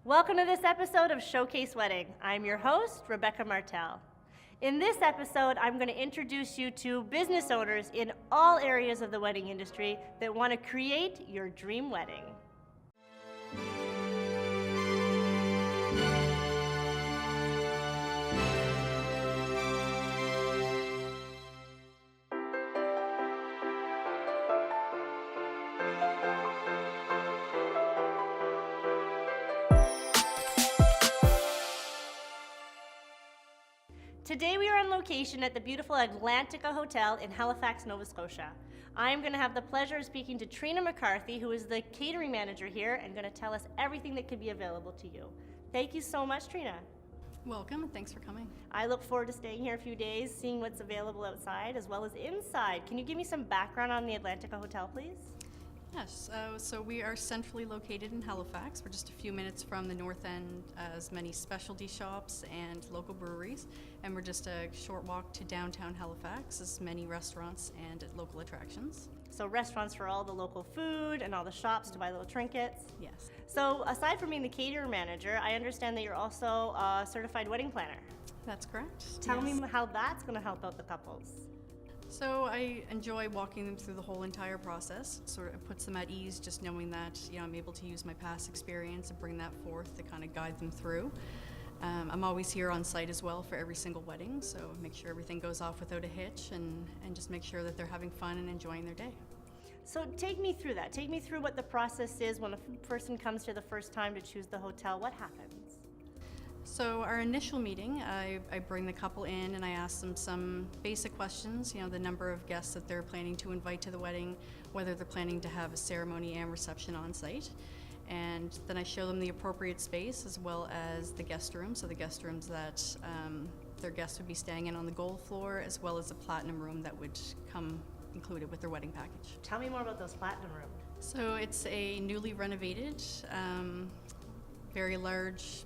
Welcome to this episode of Showcase Wedding. I'm your host, Rebecca Martel. In this episode, I'm going to introduce you to business owners in all areas of the wedding industry that want to create your dream wedding. Today we are on location at the beautiful Atlantica Hotel in Halifax, Nova Scotia. I am going to have the pleasure of speaking to Trina McCarthy, who is the catering manager here and going to tell us everything that could be available to you. Thank you so much, Trina. Welcome, and thanks for coming. I look forward to staying here a few days, seeing what's available outside as well as inside. Can you give me some background on the Atlantica Hotel, please? Yes, so we are centrally located in Halifax. We're just a few minutes from the north end, as many specialty shops and local breweries, and we're just a short walk to downtown Halifax, as many restaurants and local attractions. So restaurants for all the local food and all the shops to buy little trinkets. Yes. So aside from being the caterer manager, I understand that you're also a certified wedding planner. That's correct. Tell yes. me how that's going to help out the couples. So I enjoy walking them through the whole entire process. Sort of puts them at ease, just knowing that I'm able to use my past experience and bring that forth to kind of guide them through. I'm always here on site as well for every single wedding, so make sure everything goes off without a hitch and just make sure that they're having fun and enjoying their day. So take me through that. Take me through what the process is when a person comes here the first time to choose the hotel. What happens? So our initial meeting, I bring the couple in and I ask them some basic questions, the number of guests that they're planning to invite to the wedding, whether they're planning to have a ceremony and reception on site. And then I show them the appropriate space as well as the guest room. So the guest rooms that their guests would be staying in on the gold floor, as well as a platinum room that would come included with their wedding package. Tell me more about those platinum rooms. So it's a newly renovated, very large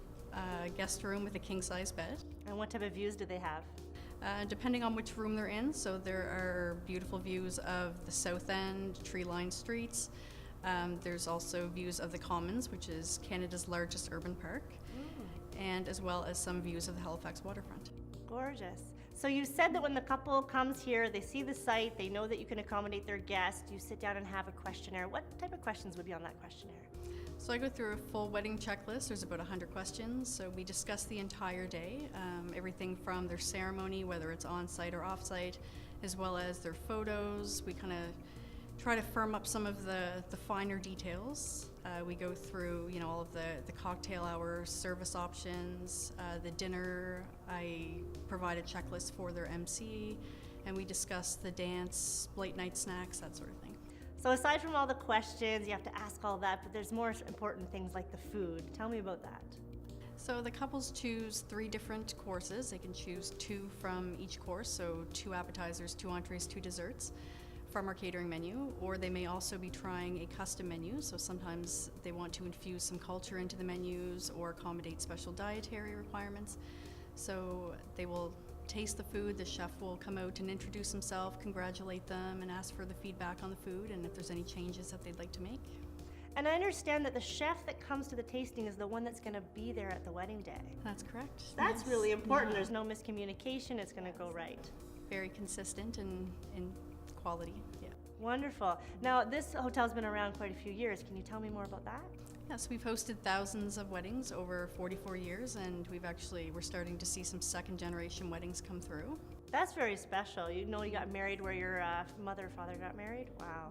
guest room with a king-size bed. And what type of views do they have? Depending on which room they're in, so there are beautiful views of the south end, tree-lined streets. There's also views of the Commons, which is Canada's largest urban park, and as well as some views of the Halifax waterfront. Gorgeous. So you said that when the couple comes here, they see the site, they know that you can accommodate their guests, you sit down and have a questionnaire. What type of questions would be on that questionnaire? So I go through a full wedding checklist. There's about 100 questions. So we discuss the entire day, everything from their ceremony, whether it's on-site or off-site, as well as their photos. We kind of try to firm up some of the finer details. We go through, all of the cocktail hours, service options, the dinner. I provide a checklist for their MC, and we discuss the dance, late night snacks, that sort of thing. So aside from all the questions, you have to ask all that, but there's more important things like the food. Tell me about that. So the couples choose 3 different courses. They can choose 2 from each course, so 2 appetizers, 2 entrees, 2 desserts from our catering menu, or they may also be trying a custom menu. So sometimes they want to infuse some culture into the menus or accommodate special dietary requirements. So they will taste the food, the chef will come out and introduce himself, congratulate them, and ask for the feedback on the food and if there's any changes that they'd like to make. And I understand that the chef that comes to the tasting is the one that's going to be there at the wedding day. That's correct. That's Yes. really important. Yeah. There's no miscommunication. It's going to go right. Very consistent in quality. Yeah. Wonderful. Now, this hotel's been around quite a few years. Can you tell me more about that? Yes, we've hosted thousands of weddings over 44 years, and we're starting to see some second generation weddings come through. That's very special. You got married where your mother or father got married? Wow.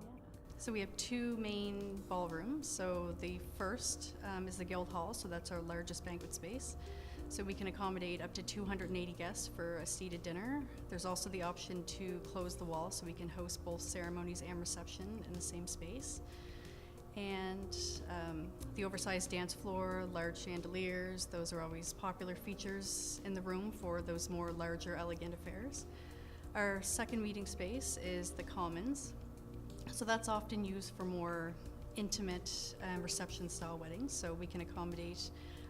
So we have 2 main ballrooms. So the first is the Guild Hall, so that's our largest banquet space. So we can accommodate up to 280 guests for a seated dinner. There's also the option to close the wall so we can host both ceremonies and reception in the same space. And the oversized dance floor, large chandeliers, those are always popular features in the room for those more larger, elegant affairs. Our second meeting space is the Commons. So that's often used for more intimate reception-style weddings. So we can accommodate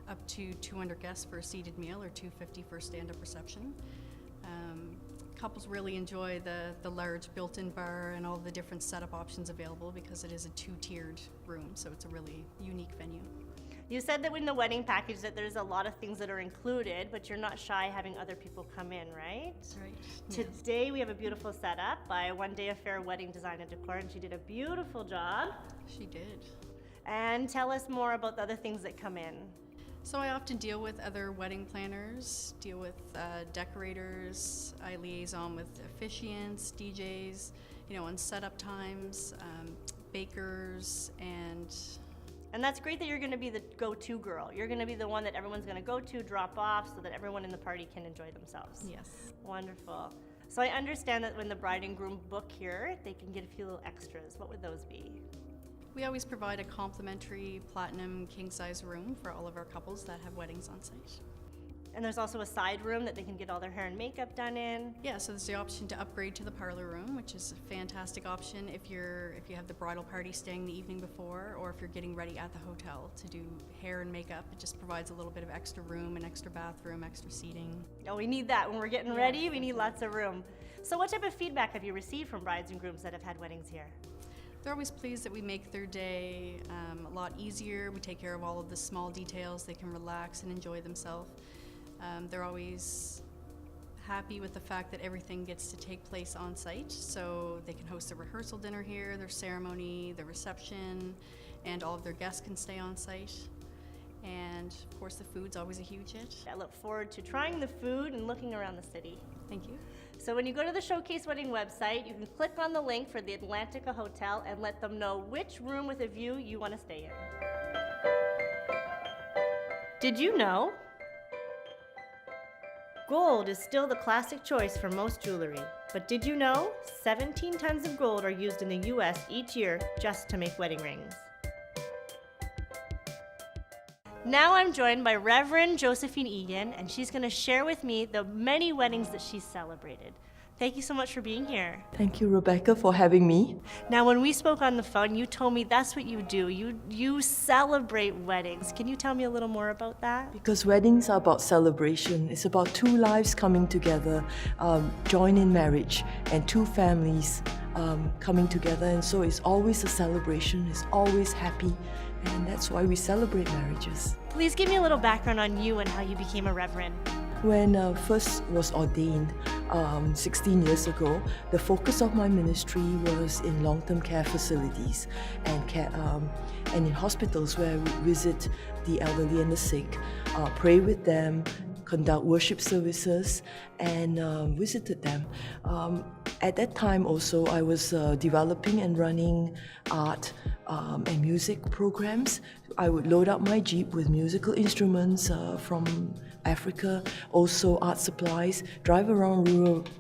up to 200 guests for a seated meal or 250 for a stand-up reception. Couples really enjoy the large built-in bar and all the different setup options available because it is a 2-tiered room, so it's a really unique venue. You said that in the wedding package that there's a lot of things that are included, but you're not shy having other people come in, right? That's right. Yes. Today we have a beautiful setup by One Day Affair Wedding Design and Decor, and she did a beautiful job. She did. And tell us more about the other things that come in. So I often deal with other wedding planners, deal with decorators, I liaison with officiants, DJs, on setup times, bakers, And that's great that you're going to be the go-to girl. You're going to be the one that everyone's going to go to, drop off, so that everyone in the party can enjoy themselves. yes. Wonderful. So I understand that when the bride and groom book here, they can get a few little extras. What would those be? We always provide a complimentary platinum king-size room for all of our couples that have weddings on site. And there's also a side room that they can get all their hair and makeup done in. Yeah, so there's the option to upgrade to the parlor room, which is a fantastic option if you have the bridal party staying the evening before, or if you're getting ready at the hotel to do hair and makeup. It just provides a little bit of extra room, an extra bathroom, extra seating. Oh, we need that when we're getting ready. We need lots of room. So what type of feedback have you received from brides and grooms that have had weddings here? They're always pleased that we make their day a lot easier. We take care of all of the small details. They can relax and enjoy themselves. They're always happy with the fact that everything gets to take place on site, so they can host a rehearsal dinner here, their ceremony, their reception, and all of their guests can stay on site. And of course the food's always a huge hit. I look forward to trying the food and looking around the city. Thank you. So when you go to the Showcase Wedding website, you can click on the link for the Atlantica Hotel and let them know which room with a view you want to stay in. Did you know? Gold is still the classic choice for most jewelry. But did you know 17 tons of gold are used in the US each year just to make wedding rings? Now I'm joined by Reverend Josephine Egan, and she's going to share with me the many weddings that she's celebrated. Thank you so much for being here. Thank you, Rebecca, for having me. Now, when we spoke on the phone, you told me that's what you do. You celebrate weddings. Can you tell me a little more about that? Because weddings are about celebration. It's about two lives coming together, joined in marriage, and two families coming together. And so it's always a celebration. It's always happy. And that's why we celebrate marriages. Please give me a little background on you and how you became a reverend. When I first was ordained 16 years ago, the focus of my ministry was in long-term care facilities and in hospitals where we visit the elderly and the sick, pray with them, conduct worship services, and visited them. At that time also, I was developing and running art and music programs. I would load up my Jeep with musical instruments from Africa, also art supplies, drive around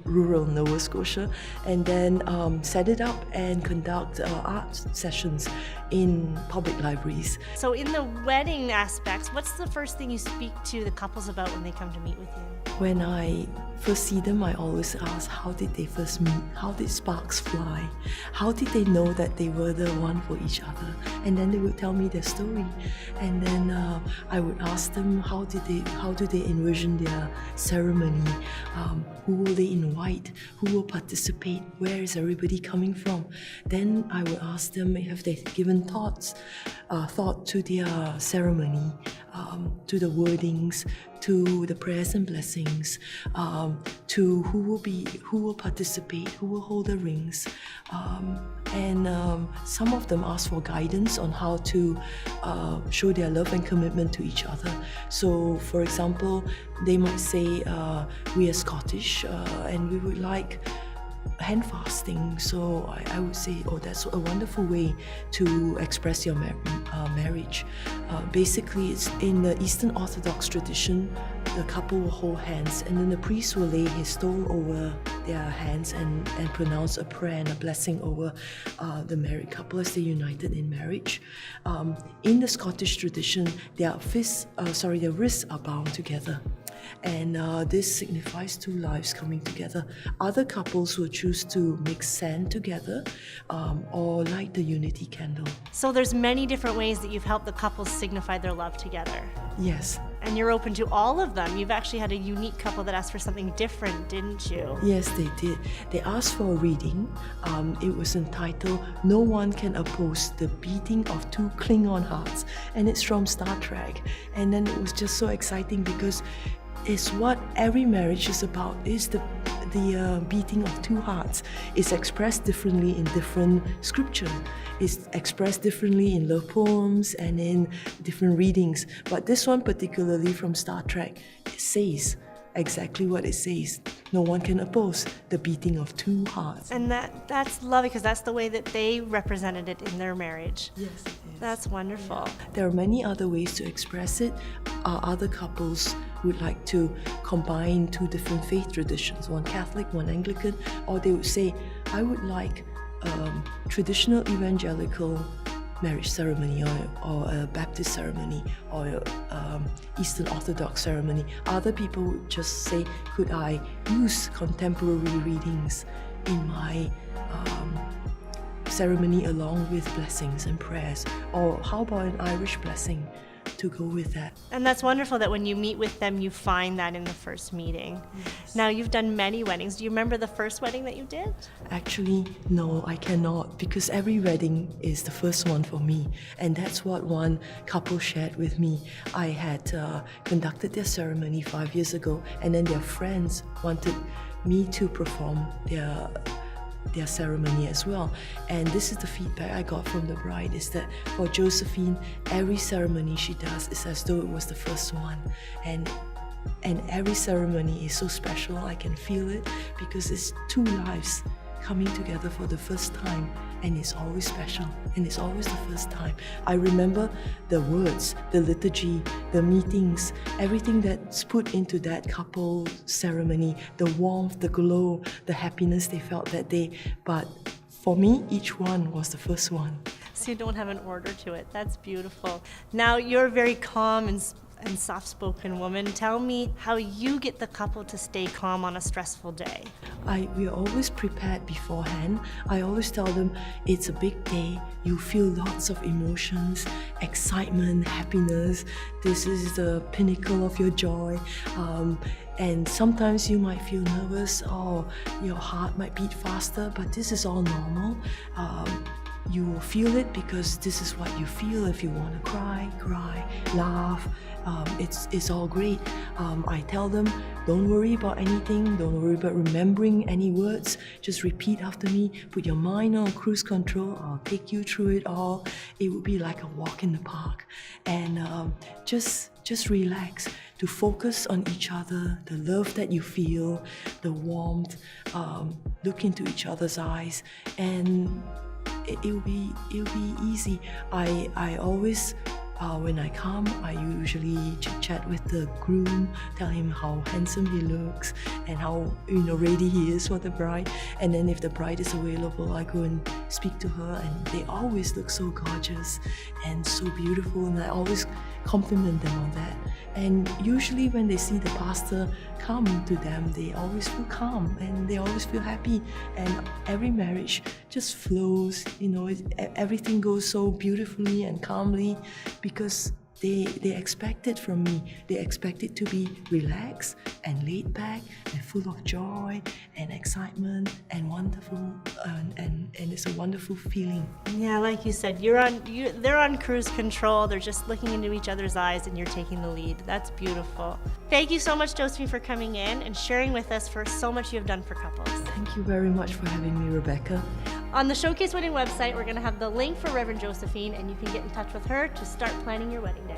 rural Nova Scotia, and then set it up and conduct art sessions in public libraries. So in the wedding aspects, what's the first thing you speak to the couples about when they come to meet with you? When I first see them, I always ask, how did they first meet? How did sparks fly? How did they know that they were the one for each other? And then they would tell me their story. And then I would ask them, how do they envision their ceremony? Who will they invite? Who will participate? Where is everybody coming from? Then I would ask them if they've given thought to their ceremony, to the wordings, to the prayers and blessings, to who will participate, who will hold the rings, and some of them ask for guidance on how to show their love and commitment to each other. So, for example, they might say, we are Scottish and we would like hand fasting. So I would say, oh, that's a wonderful way to express your marriage. Basically, it's in the Eastern Orthodox tradition, the couple will hold hands and then the priest will lay his stole over their hands and pronounce a prayer and a blessing over the married couple as they united in marriage. In the Scottish tradition, their wrists are bound together. And this signifies two lives coming together. Other couples will choose to mix sand together or light the unity candle. So there's many different ways that you've helped the couples signify their love together. Yes. And you're open to all of them. You've actually had a unique couple that asked for something different, didn't you? Yes, they did. They asked for a reading. It was entitled "No One Can Oppose the Beating of Two Klingon Hearts," and it's from Star Trek. And then it was just so exciting because it's what every marriage is about, is the beating of two hearts. It's expressed differently in different scripture. It's expressed differently in love poems and in different readings. But this one particularly from Star Trek, it says exactly what it says. No one can oppose the beating of two hearts. And that's lovely because that's the way that they represented it in their marriage. Yes, it is. That's wonderful. There are many other ways to express it. Other couples would like to combine two different faith traditions, one Catholic, one Anglican, or they would say, I would like traditional evangelical marriage ceremony or a Baptist ceremony or Eastern Orthodox ceremony. Other people would just say, could I use contemporary readings in my ceremony along with blessings and prayers? Or how about an Irish blessing to go with that? And that's wonderful that when you meet with them, you find that in the first meeting. Yes. Now, you've done many weddings. Do you remember the first wedding that you did? Actually, no, I cannot, because every wedding is the first one for me. And that's what one couple shared with me. I had conducted their ceremony 5 years ago, and then their friends wanted me to perform their ceremony as well. And this is the feedback I got from the bride, is that for Josephine, every ceremony she does is as though it was the first one. And every ceremony is so special. I can feel it because it's two lives coming together for the first time, and it's always special, and it's always the first time. I remember the words, the liturgy, the meetings, everything that's put into that couple ceremony, the warmth, the glow, the happiness they felt that day. But for me, each one was the first one. So you don't have an order to it. That's beautiful. Now, you're very calm and soft-spoken woman. Tell me how you get the couple to stay calm on a stressful day. We are always prepared beforehand. I always tell them it's a big day. You feel lots of emotions, excitement, happiness. This is the pinnacle of your joy. And sometimes you might feel nervous or your heart might beat faster, but this is all normal. You will feel it because this is what you feel. If you want to cry, laugh. It's all great. I tell them, don't worry about anything, don't worry about remembering any words, just repeat after me, put your mind on cruise control, I'll take you through it all. It would be like a walk in the park. And just relax, to focus on each other, the love that you feel, the warmth, look into each other's eyes, and it'll be easy. I always when I come, I usually chit-chat with the groom, tell him how handsome he looks and how ready he is for the bride. And then if the bride is available, I go and speak to her, and they always look so gorgeous and so beautiful, and I always compliment them on that. And usually when they see the pastor come to them, they always feel calm and they always feel happy, and every marriage just flows, everything goes so beautifully and calmly because they expect it from me. They expect it to be relaxed and laid back and full of joy and excitement and wonderful, and it's a wonderful feeling. Yeah, like you said, they're on cruise control. They're just looking into each other's eyes, and you're taking the lead. That's beautiful. Thank you so much, Josephine, for coming in and sharing with us for so much you have done for couples. Thank you very much for having me, Rebecca. On the Showcase Wedding website, we're going to have the link for Reverend Josephine, and you can get in touch with her to start planning your wedding day.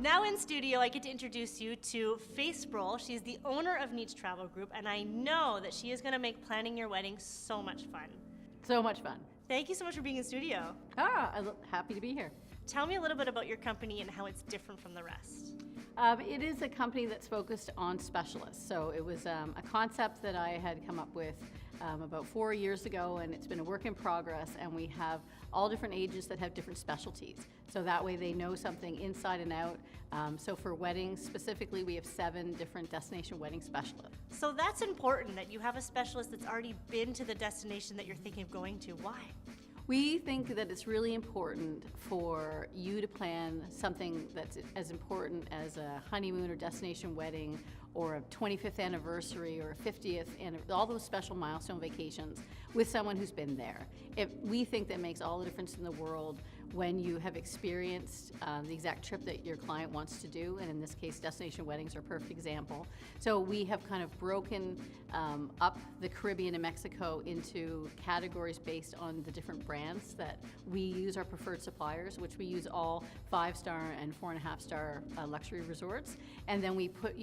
Now in studio, I get to introduce you to Faith Sproul. She's the owner of Neats Travel Group, and I know that she is going to make planning your wedding so much fun. So much fun. Thank you so much for being in studio. I'm happy to be here. Tell me a little bit about your company and how it's different from the rest. It is a company that's focused on specialists. So it was a concept that I had come up with about 4 years ago, and it's been a work in progress, and we have all different ages that have different specialties. So that way they know something inside and out. So for weddings specifically, we have 7 different destination wedding specialists. So that's important that you have a specialist that's already been to the destination that you're thinking of going to. Why? We think that it's really important for you to plan something that's as important as a honeymoon or destination wedding or a 25th anniversary or a 50th, and all those special milestone vacations with someone who's been there. We think that makes all the difference in the world when you have experienced the exact trip that your client wants to do, and in this case, destination weddings are a perfect example. So we have kind of broken up the Caribbean and Mexico into categories based on the different brands that we use, our preferred suppliers, which we use all 5-star and 4.5-star luxury resorts. And then we put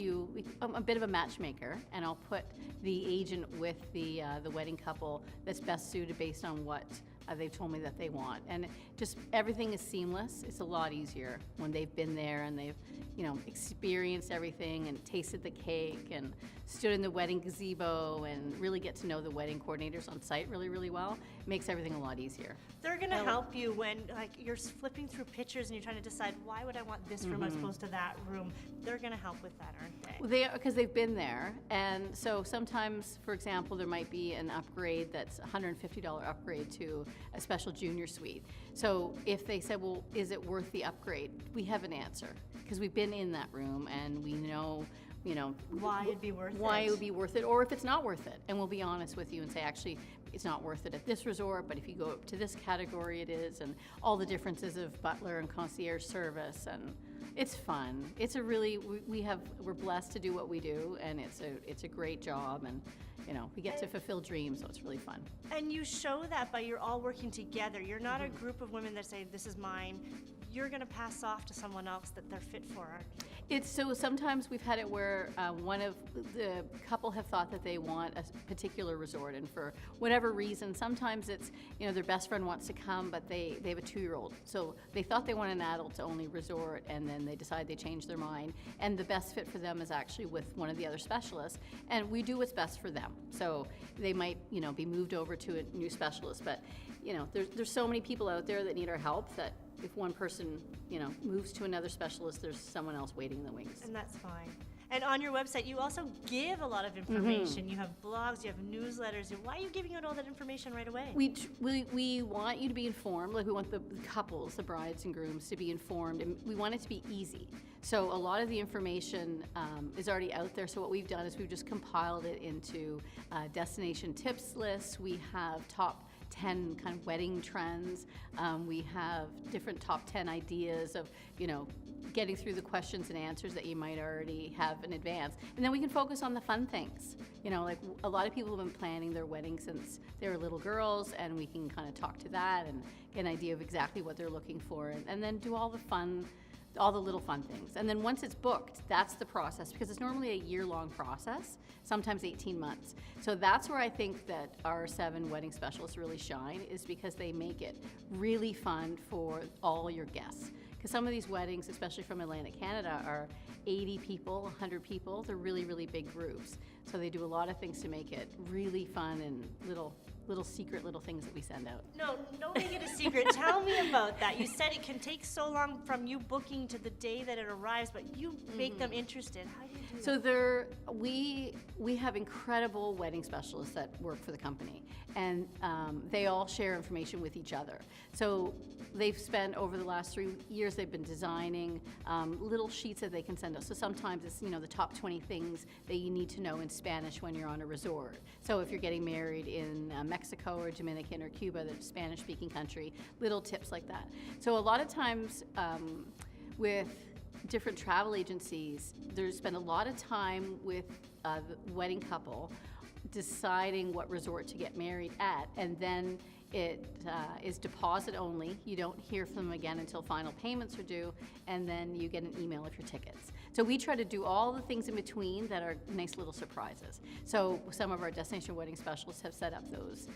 a bit of a matchmaker, and I'll put the agent with the wedding couple that's best suited based on what they've told me that they want. And just everything is seamless. It's a lot easier when they've been there and they've, experienced everything and tasted the cake and stood in the wedding gazebo and really get to know the wedding coordinators on site really, really well. It makes everything a lot easier. They're going to help you when you're flipping through pictures and you're trying to decide, why would I want this room as opposed to that room? They're going to help with that, aren't they? Well, they are, because they've been there. And so sometimes, for example, there might be an upgrade that's a $150 upgrade to a special junior suite. So if they said, well, is it worth the upgrade? We have an answer, because we've been in that room and we know why it'd be worth why it. it would be worth it, or if it's not worth it. And we'll be honest with you and say, actually, it's not worth it at this resort, but if you go up to this category, it is, and all the differences of butler and concierge service, and it's fun. It's a really, we're blessed to do what we do, and it's a great job, and we get to fulfill dreams, so it's really fun. And you show that by you're all working together. You're not a group of women that say, this is mine. You're going to pass off to someone else that they're fit for, aren't you? So sometimes we've had it where one of the couple have thought that they want a particular resort, and for whatever reason, sometimes it's, their best friend wants to come, but they have a 2-year-old. So they thought they want an adult-only resort, and then they decide they change their mind. And the best fit for them is actually with one of the other specialists, and we do what's best for them. So they might, be moved over to a new specialist, but, there's so many people out there that need our help that if one person, moves to another specialist, there's someone else waiting in the wings. And that's fine. And on your website, you also give a lot of information. You have blogs, you have newsletters. Why are you giving out all that information right away? We want you to be informed. Like, we want the couples, the brides and grooms, to be informed, and we want it to be easy. So a lot of the information is already out there. So what we've done is we've just compiled it into destination tips lists. We have top 10 kind of wedding trends. We have different top 10 ideas of, getting through the questions and answers that you might already have in advance. And then we can focus on the fun things. Like a lot of people have been planning their wedding since they were little girls, and we can kind of talk to that and get an idea of exactly what they're looking for, and then do all the little fun things. And then once it's booked, that's the process, because it's normally a year-long process, sometimes 18 months. So that's where I think that our 7 wedding specialists really shine, is because they make it really fun for all your guests. Because some of these weddings, especially from Atlantic Canada, are 80 people, 100 people. They're really, really big groups. So they do a lot of things to make it really fun, and little secret little things that we send out. No, don't make it a secret. Tell me about that. You said it can take so long from you booking to the day that it arrives, but you make them interested. How do you do that? So we have incredible wedding specialists that work for the company, and they all share information with each other. So they've spent, over the last 3 years, they've been designing little sheets that they can send us. So sometimes it's, the top 20 things that you need to know in Spanish when you're on a resort. So if you're getting married in Mexico or Dominican or Cuba, the Spanish-speaking country, little tips like that. So a lot of times with different travel agencies, they spend a lot of time with the wedding couple deciding what resort to get married at, and then it is deposit only. You don't hear from them again until final payments are due, and then you get an email of your tickets. So we try to do all the things in between that are nice little surprises. So some of our destination wedding specialists have set up those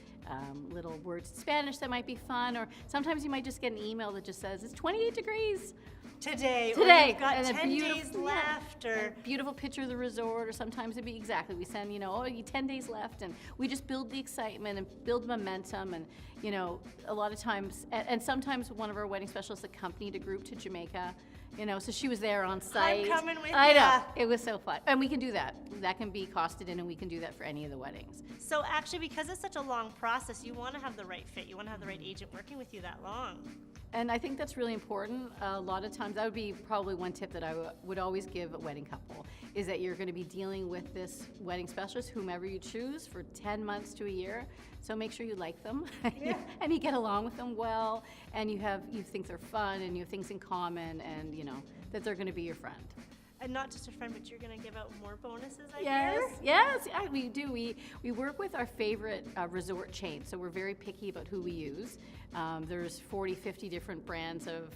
little words in Spanish that might be fun, or sometimes you might just get an email that just says, it's 28 degrees. Today, or you've got and 10 days left, or a beautiful picture of the resort, or sometimes it'd be exactly, we send, you 10 days left, and we just build the excitement and build momentum, and a lot of times, and sometimes one of our wedding specialists accompanied a group to Jamaica You know, so she was there on site. coming with I know. ya. It was so fun. And we can do that. That can be costed in, and we can do that for any of the weddings. So actually, because it's such a long process, you want to have the right fit. You want to have the right agent working with you that long. And I think that's really important. A lot of times, that would be probably one tip that I would always give a wedding couple, is that you're going to be dealing with this wedding specialist, whomever you choose, for 10 months to a year. So make sure you like them, and you get along with them well, and you think they're fun, and you have things in common, and you know that they're going to be your friend. And not just a friend, but you're going to give out more bonuses, I Yes, hear? yes, yeah, we do. We work with our favorite resort chains, so we're very picky about who we use. There's 40, 50 different brands of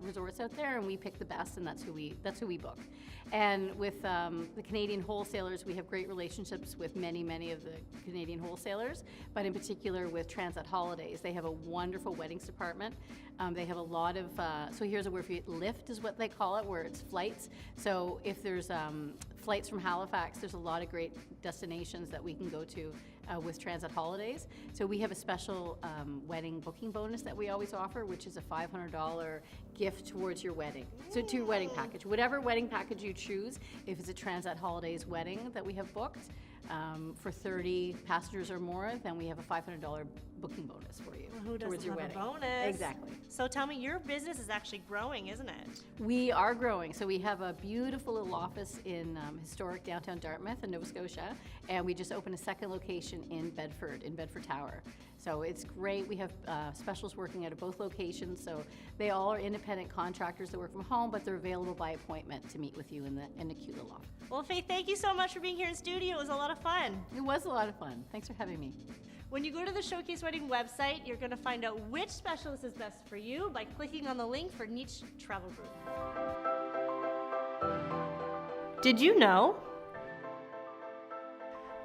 resorts out there, and we pick the best, and that's who we book. And with the Canadian wholesalers, we have great relationships with many of the Canadian wholesalers, but in particular with Transat Holidays. They have a wonderful weddings department. They have a lot of, so here's a word for you, lift is what they call it, where it's flights. So if there's flights from Halifax, there's a lot of great destinations that we can go to with Transat Holidays. So we have a special wedding booking bonus that we always offer, which is a $500 gift towards your wedding. So to your wedding package, whatever wedding package you choose, if it's a Transat Holidays wedding that we have booked, for 30 passengers or more, then we have a $500 booking bonus for you Who towards doesn't your have wedding. a bonus? Exactly. So tell me, your business is actually growing, isn't it? We are growing. So we have a beautiful little office in historic downtown Dartmouth in Nova Scotia, and we just opened a second location in Bedford Tower. So it's great. We have specialists working out of both locations. So they all are independent contractors that work from home, but they're available by appointment to meet with you in the cute little office. Well, Faith, thank you so much for being here in studio. It was a lot of fun. It was a lot of fun. Thanks for having me. When you go to the Showcase Wedding website, you're going to find out which specialist is best for you by clicking on the link for niche travel group. Did you know?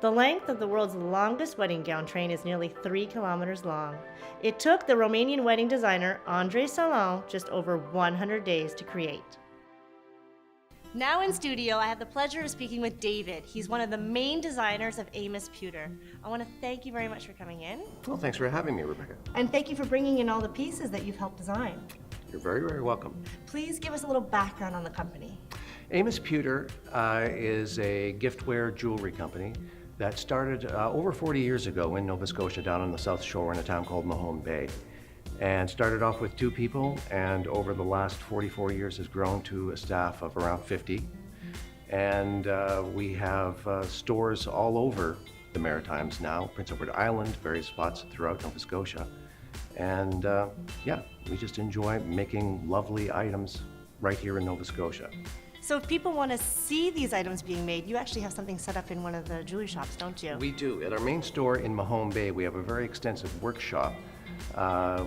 The length of the world's longest wedding gown train is nearly 3 kilometers long. It took the Romanian wedding designer Andrei Salon just over 100 days to create. Now in studio, I have the pleasure of speaking with David. He's one of the main designers of Amos Pewter. I want to thank you very much for coming in. Well, thanks for having me, Rebecca. And thank you for bringing in all the pieces that you've helped design. You're very, very welcome. Please give us a little background on the company. Amos Pewter is a giftware jewelry company that started over 40 years ago in Nova Scotia, down on the South Shore in a town called Mahone Bay. And started off with 2 people, and over the last 44 years has grown to a staff of around 50. And we have stores all over the Maritimes now, Prince Edward Island, various spots throughout Nova Scotia. And yeah, we just enjoy making lovely items right here in Nova Scotia. So if people want to see these items being made, you actually have something set up in one of the jewelry shops, don't you? We do. At our main store in Mahone Bay, we have a very extensive workshop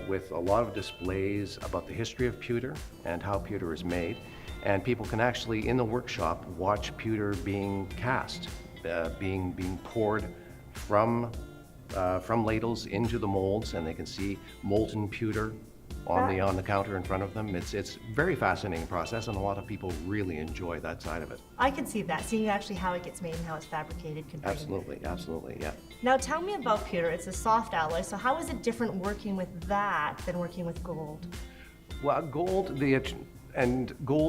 with a lot of displays about the history of pewter and how pewter is made. And people can actually, in the workshop, watch pewter being cast, being poured from ladles into the molds, and they can see molten pewter on the counter in front of them. It's a very fascinating process, and a lot of people really enjoy that side of it. I can see that, seeing actually how it gets made and how it's fabricated. Absolutely, absolutely, yeah. Now tell me about pewter. It's a soft alloy, so how is it different working with that than working with gold? Well, gold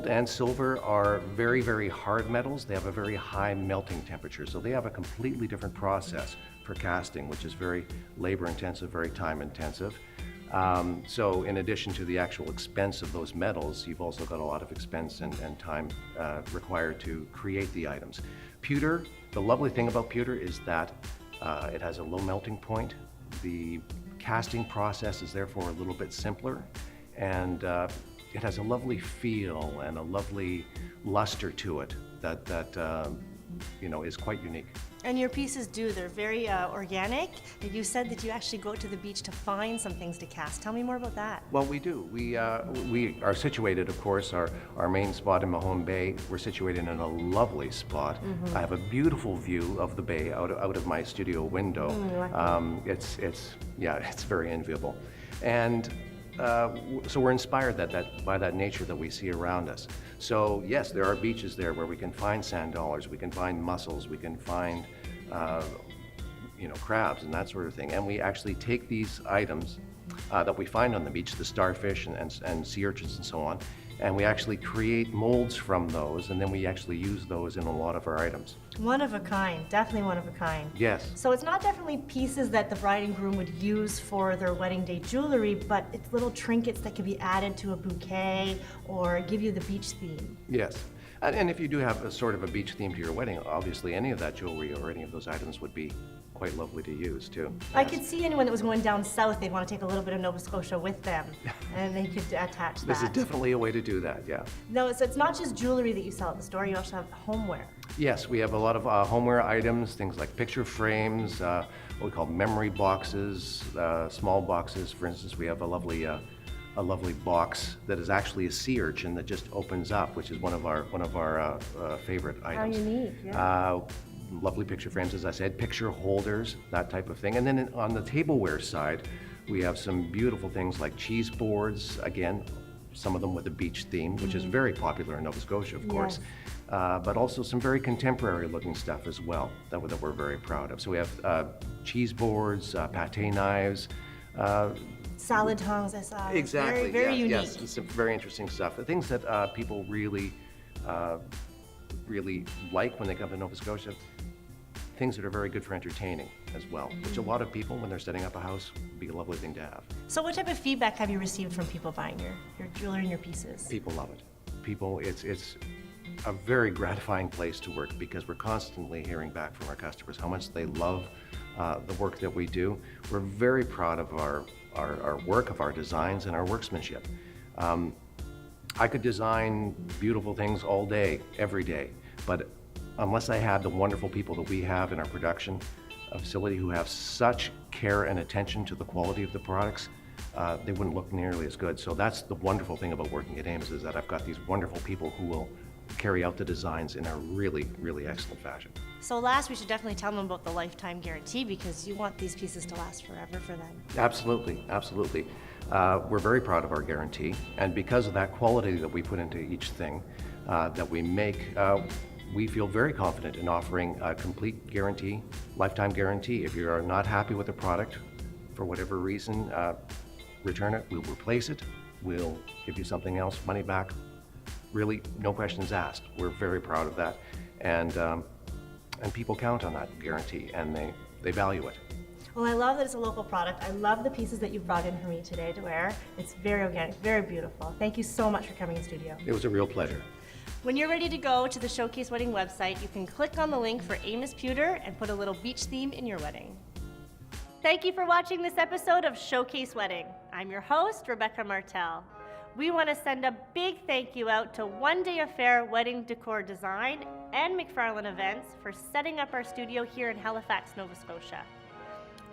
and silver are very, very hard metals. They have a very high melting temperature, so they have a completely different process for casting, which is very labor intensive, very time intensive. So in addition to the actual expense of those metals, you've also got a lot of expense and time required to create the items. Pewter, the lovely thing about pewter is that it has a low melting point. The casting process is therefore a little bit simpler, and it has a lovely feel and a lovely luster to it that is quite unique. And your pieces they're very organic. You said that you actually go to the beach to find some things to cast. Tell me more about that. Well, we do. We are situated, of course, our main spot in Mahone Bay. We're situated in a lovely spot. I have a beautiful view of the bay out of my studio window. It's very enviable. And so we're inspired by that nature that we see around us. So yes, there are beaches there where we can find sand dollars, we can find mussels, we can find crabs and that sort of thing. And we actually take these items that we find on the beach, the starfish and sea urchins and so on, And we actually create molds from those, and then we actually use those in a lot of our items. One of a kind, definitely one of a kind. Yes. So it's not definitely pieces that the bride and groom would use for their wedding day jewelry, but it's little trinkets that could be added to a bouquet or give you the beach theme. Yes. And if you do have a sort of a beach theme to your wedding, obviously any of that jewelry or any of those items would be quite lovely to use too. I Yes. could see anyone that was going down south, they'd want to take a little bit of Nova Scotia with them, and they could attach that. This is definitely a way to do that, yeah. No, so it's not just jewelry that you sell at the store, you also have homeware. Yes, we have a lot of homeware items, things like picture frames, what we call memory boxes, small boxes. For instance, we have a lovely box that is actually a sea urchin that just opens up, which is one of our favorite items. unique, yeah. Lovely picture frames, as I said, picture holders, that type of thing. And then on the tableware side, we have some beautiful things like cheese boards, again, some of them with a beach theme, which is very popular in Nova Scotia, of course. But also some very contemporary looking stuff as well that we're very proud of. So we have cheese boards, pate knives. Salad tongs, I saw. Exactly. Very yeah, unique. Yes, it's some very interesting stuff. The things that people really like when they come to Nova Scotia, things that are very good for entertaining as well, which a lot of people, when they're setting up a house, would be a lovely thing to have. So what type of feedback have you received from people buying your jewelry and your pieces? People love it. People, it's a very gratifying place to work because we're constantly hearing back from our customers how much they love the work that we do. We're very proud of our work, of our designs, and our workmanship. I could design beautiful things all day, every day, but unless I had the wonderful people that we have in our production facility who have such care and attention to the quality of the products, they wouldn't look nearly as good. So that's the wonderful thing about working at Ames, is that I've got these wonderful people who will carry out the designs in a really, really excellent fashion. So last, we should definitely tell them about the lifetime guarantee because you want these pieces to last forever for them. Absolutely, absolutely. We're very proud of our guarantee, and because of that quality that we put into each thing that we make, we feel very confident in offering a complete guarantee, lifetime guarantee. If you are not happy with the product, for whatever reason, return it, we'll replace it, we'll give you something else, money back. Really, no questions asked. We're very proud of that, and people count on that guarantee, and they value it. Well, I love that it's a local product. I love the pieces that you brought in for me today to wear. It's very organic, very beautiful. Thank you so much for coming in studio. It was a real pleasure. When you're ready to go to the Showcase Wedding website, you can click on the link for Amos Pewter and put a little beach theme in your wedding. Thank you for watching this episode of Showcase Wedding. I'm your host, Rebecca Martel. We want to send a big thank you out to One Day Affair Wedding Decor Design and McFarlane Events for setting up our studio here in Halifax, Nova Scotia.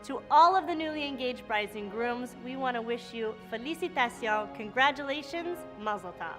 To all of the newly engaged brides and grooms, we want to wish you felicitations, congratulations, mazel tov.